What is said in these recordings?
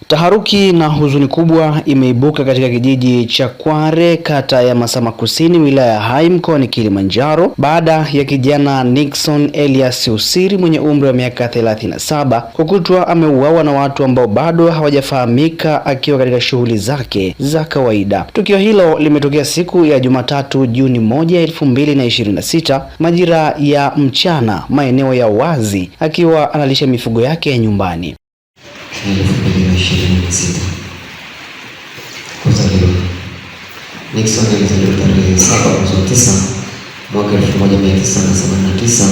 Taharuki na huzuni kubwa imeibuka katika kijiji cha Kware, kata ya Masama Kusini, wilaya ya Hai, mkoani Kilimanjaro, baada ya kijana Nixon Elias Usiri mwenye umri wa miaka 37 kukutwa ameuawa na watu ambao bado hawajafahamika akiwa katika shughuli zake za kawaida. Tukio hilo limetokea siku ya Jumatatu Juni 1, 2026 majira ya mchana, maeneo ya wazi, akiwa analisha mifugo yake ya nyumbani. 2026 kuzaliwa. Nixon alizaliwa tarehe 7 mwezi wa 9 mwaka 1989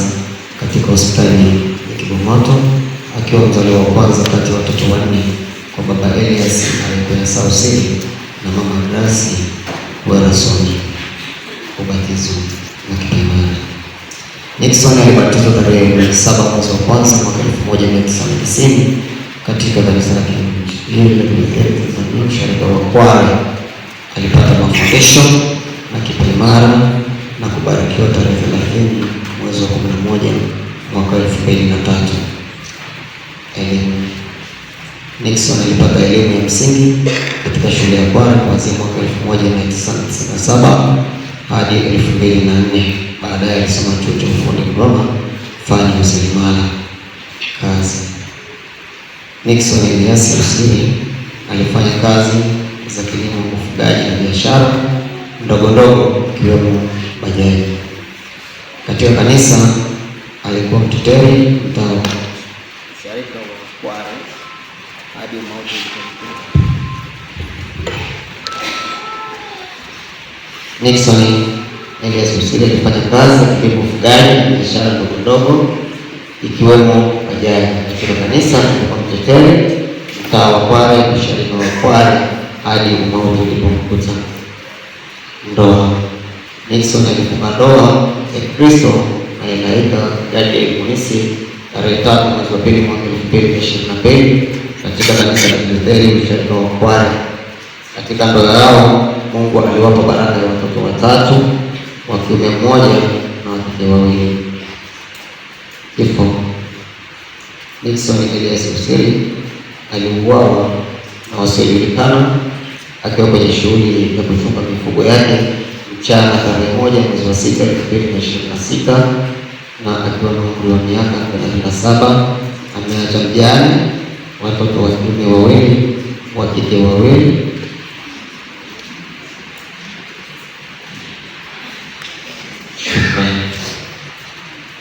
katika hospitali ya Kibomoto, akiwa mzaliwa wa kwanza kati ya watoto wanne kwa baba Elias aliyekuwa Usiri na mama Grace Werasoni. Ubatizo na kipaimara. Nixon alibatizwa tarehe 7 mwezi wa kwanza mwaka 1990 katika kanisa la Usharika wa Kware. Alipata mafundisho na kipaimara na kubarikiwa tarehe 30 mwezi wa 11 mwaka 2003. Elimu. Nixon alipata elimu ya msingi katika shule ya Kware kuanzia mwaka 1997 hadi 2004. Baadaye alisoma chuo cha ufundi Dodoma, fani useremala. Kazi. Nixon Elias Usiri alifanya kazi za kilimo, ufugaji na biashara ndogo ndogo ikiwemo bajaji. Katika kanisa alikuwa mteteri mtawa Usharika wa Kware hadi mauti yalipomkuta. Nixon Elias Usiri alifanya kazi za kilimo, ufugaji na biashara ndogo ndogo ikiwemo bajaji. Katika kanisa alikuwa mteteri mtaa wa Kware, Usharika wa Kware hadi mauti yalipomkuta. Ndoa. Nixon alifunga ndoa ya Kristo na Elaika Gadiel Munisi tarehe 3 mwezi wa 2 mwaka 2022 katika kanisa la Kilutheri Usharika wa Kware. Katika ndoa yao Mungu aliwapa baraka ya watoto 3, wa kiume 1 na wa kike 2. Kifo. Nixon Elias Usiri aliuawa na wasiojulikana akiwa kwenye shughuli ya kuchunga mifugo yake mchana tarehe 1 mwezi wa 6 2026 na akiwa na umri wa miaka 37. Ameacha mjane, watoto wa kiume 2, wa kike 2.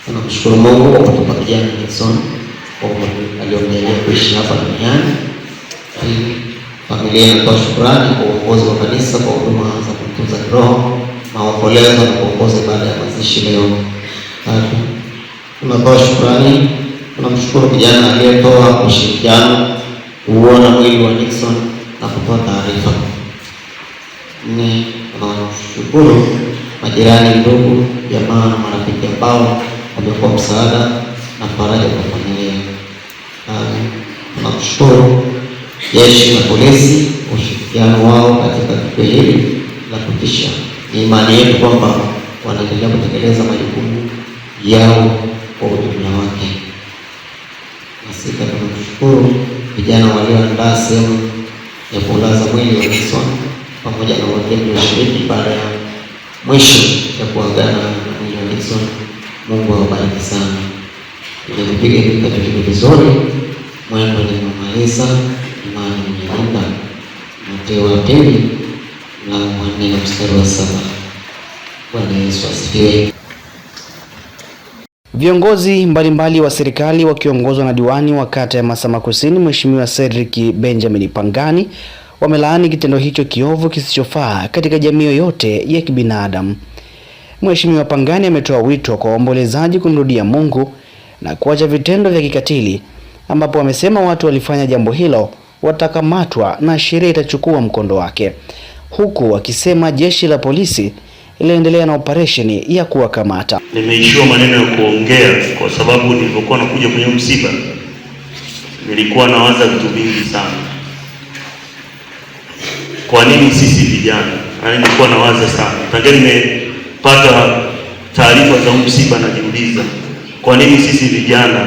Tunamshukuru Mungu kwa kutupa kijana Nixon aliyomjalia kuishi hapa duniani. Familia inatoa shukrani kwa uongozi wa kanisa kwa huduma za kutunza kiroho, maombolezo na kuongoza ibada ya mazishi leo. Tunatoa shukrani, tunamshukuru kijana aliyetoa ushirikiano kuona mwili wa Nixon na kutoa taarifa. Tunashukuru majirani, ndugu, jamaa na marafiki ambao wamekuwa msaada na faraja kwa familia. Tunamshukuru jeshi la polisi ushirikiano wao katika tukio hili la kutisha. Ni imani yetu kwamba wanaendelea kutekeleza majukumu yao kwa ujumla wake. Na sisi tunamshukuru vijana walioandaa sehemu ya kulaza mwili wa Nixon pamoja na wageni walioshiriki baada ya mwisho ya kuagana na mwili wa Nixon. Mungu awabariki sana. Tunapiga hivi vizuri. Mwendo ni kumaliza imani mwenye Mateo wa 2 na 4 mstari wa 7. Bwana Yesu asifiwe. Viongozi mbalimbali wa serikali wakiongozwa na diwani wa kata ya Masama Kusini Mheshimiwa Cedric Benjamin Pangani wamelaani kitendo hicho kiovu kisichofaa katika jamii yoyote ya kibinadamu. Mheshimiwa Pangani ametoa wito kwa waombolezaji kumrudia Mungu na kuacha vitendo vya kikatili, ambapo wamesema watu walifanya jambo hilo watakamatwa na sheria itachukua mkondo wake. huku wakisema jeshi la polisi iliendelea na operesheni ya kuwakamata. Nimeishiwa maneno ya kuongea kwa sababu nilipokuwa nakuja kwenye msiba nilikuwa nawaza vitu vingi sana. Kwa nini sisi vijana? Nilikuwa nawaza sana. Tangia nimepata taarifa za msiba najiuliza kwa nini sisi vijana,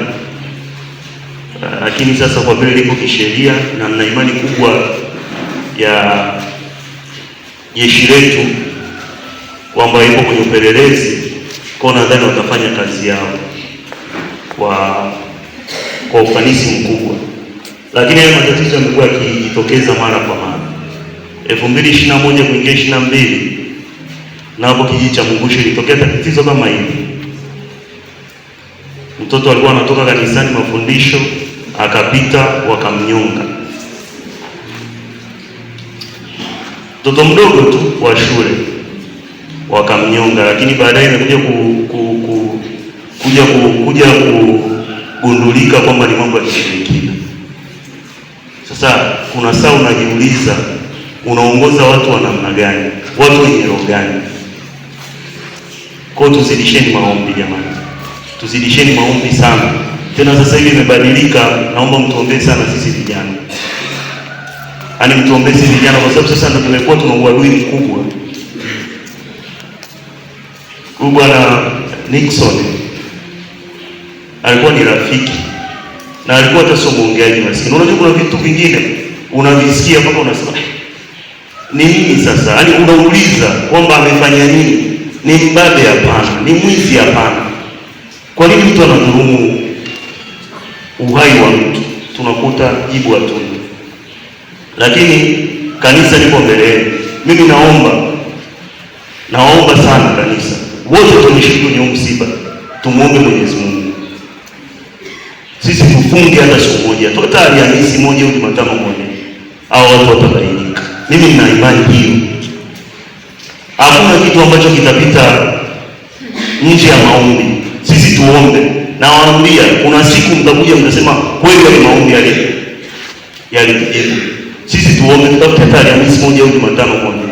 lakini sasa kwa vile lipo kisheria na nina imani kubwa ya jeshi letu kwamba ipo kwenye upelelezi, kwa nadhani watafanya kazi yao kwa ufanisi mkubwa. Lakini haya matatizo yamekuwa yakijitokeza mara kwa mara. 2021 kuingia 22 na hapo kijiji cha Mungushi ilitokea tatizo kama hili. Mtoto alikuwa anatoka kanisani mafundisho, akapita wakamnyonga. Mtoto mdogo tu wa shule wakamnyonga, lakini baadaye imekuja kugundulika kwamba ni mambo ya kishirikina. Sasa kuna saa unajiuliza unaongoza watu wa namna gani, watu wenye roho gani? Kwa tuzidisheni maombi jamani, tuzidisheni maombi sana. Tena sasa hivi imebadilika, naomba mtuombee sana sisi vijana. Mtuombee sisi vijana kwa sababu sasa ndio tumekuwa tuna uadui mkubwa. Bwana Nixon alikuwa ni rafiki na alikuwa hata sio muongeaji maskini. Unajua kuna vitu vingine unavisikia mpaka unasema ni nini sasa? Yaani unauliza kwamba amefanya nini? Ni mbabe? Hapana. Ni mwizi? Hapana. Kwa nini mtu anadhulumu uhai wa mtu? Tunakuta jibu hatuna. Lakini kanisa liko mbele. Mimi naomba sana kanisa wote tumeshiriki kwenye msiba, tumuombe Mwenyezi Mungu. Sisi tufunge hata siku moja, hata Alhamisi moja au Jumatano moja, au watu watabadilika. Mimi nina imani hiyo. Hakuna kitu ambacho kitapita nje ya maombi. Sisi tuombe. Na waambia kuna siku mtakuja mtasema kweli ya maombi yalijibu. Sisi tuombe, tutafute hata Alhamisi moja au Jumatano moja.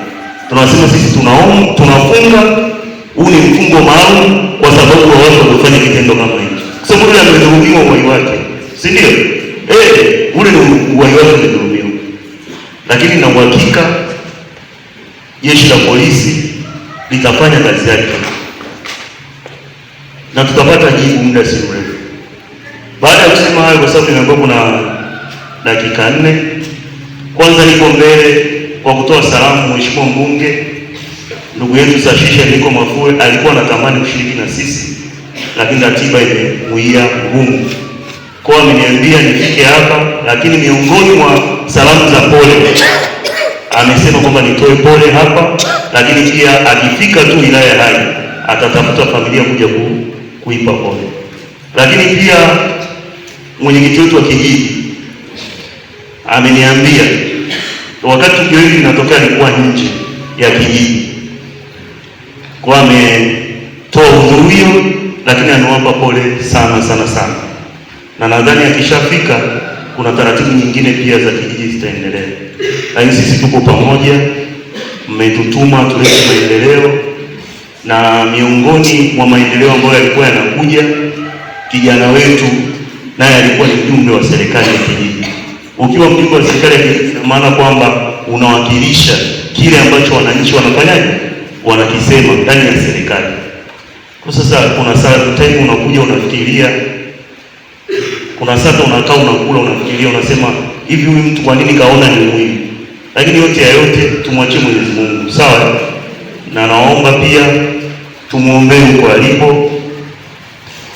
Tunasema sisi tunaomba, tunafunga. Huu ni mfungo maalum kwa sababu wa watu waliofanya kitendo kama hicho. Kwa sababu yule amedhulumiwa uhai wake, si ndio? Ule ni uhai wake umedhulumiwa. Lakini na uhakika jeshi la polisi litafanya kazi yake na tutapata jibu muda si mrefu. Baada ya kusema hayo, kwa sababu nimeambiwa kuna dakika 4, kwanza niko mbele kwa kutoa salamu Mheshimiwa mbunge ndugu yetu Sashisha Niko Mafue. Alikuwa anatamani kushiriki na sisi, lakini ratiba imemuia ngumu. Kwa ameniambia nifike hapa, lakini miongoni mwa salamu za pole amesema kwamba nitoe pole hapa, lakini pia akifika tu wilaya ya Hai atatafuta familia kuja kuipa pole. Lakini pia mwenyekiti wetu wa kijiji ameniambia wakati tukio hili linatokea alikuwa nje ya kijiji, kwa ametoa udhurio, lakini amewapa pole sana sana sana, na nadhani akishafika kuna taratibu nyingine pia za kijiji zitaendelea. Lakini sisi tuko pamoja, mmetutuma tulete maendeleo, na miongoni mwa maendeleo ambayo yalikuwa yanakuja, kijana wetu naye alikuwa ni mjumbe wa serikali ya kijiji. Ukiwa mjumbe wa serikali ya kijiji, ina maana kwamba unawakilisha kile ambacho wananchi wanafanyaje, wanakisema ndani ya serikali. Kwa sasa kuna saa time unakuja unafikiria, kuna saa unakaa unakula unafikiria, unasema hivi huyu mtu kwa nini kaona ni muhimu? Lakini yote ya yote tumwachie Mwenyezi Mungu, sawa? Na naomba pia tumuombee huko alipo,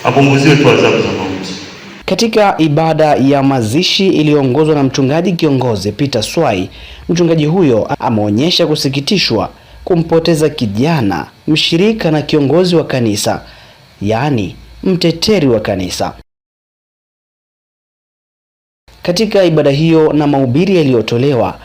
apunguziwe tu adhabu za mauti. Katika ibada ya mazishi iliyoongozwa na mchungaji kiongozi Peter Swai, mchungaji huyo ameonyesha kusikitishwa kumpoteza kijana mshirika na kiongozi wa kanisa, yaani mteteri wa kanisa. Katika ibada hiyo na mahubiri yaliyotolewa,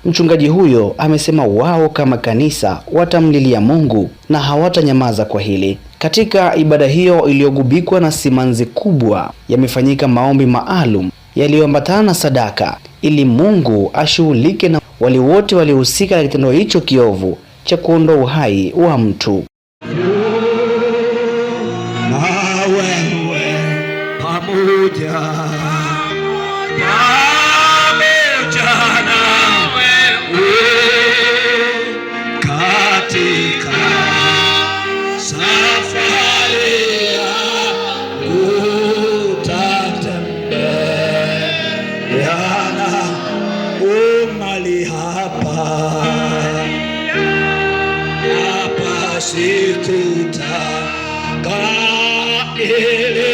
mchungaji huyo amesema wao kama kanisa watamlilia Mungu na hawatanyamaza kwa hili. Katika ibada hiyo iliyogubikwa na simanzi kubwa, yamefanyika maombi maalum yaliyoambatana na sadaka ili Mungu ashughulike na wale wote waliohusika na kitendo hicho kiovu cha kuondoa uhai wa mtu. Na wewe pamoja katika safari ya kutatembeana umali hapa situtaka ili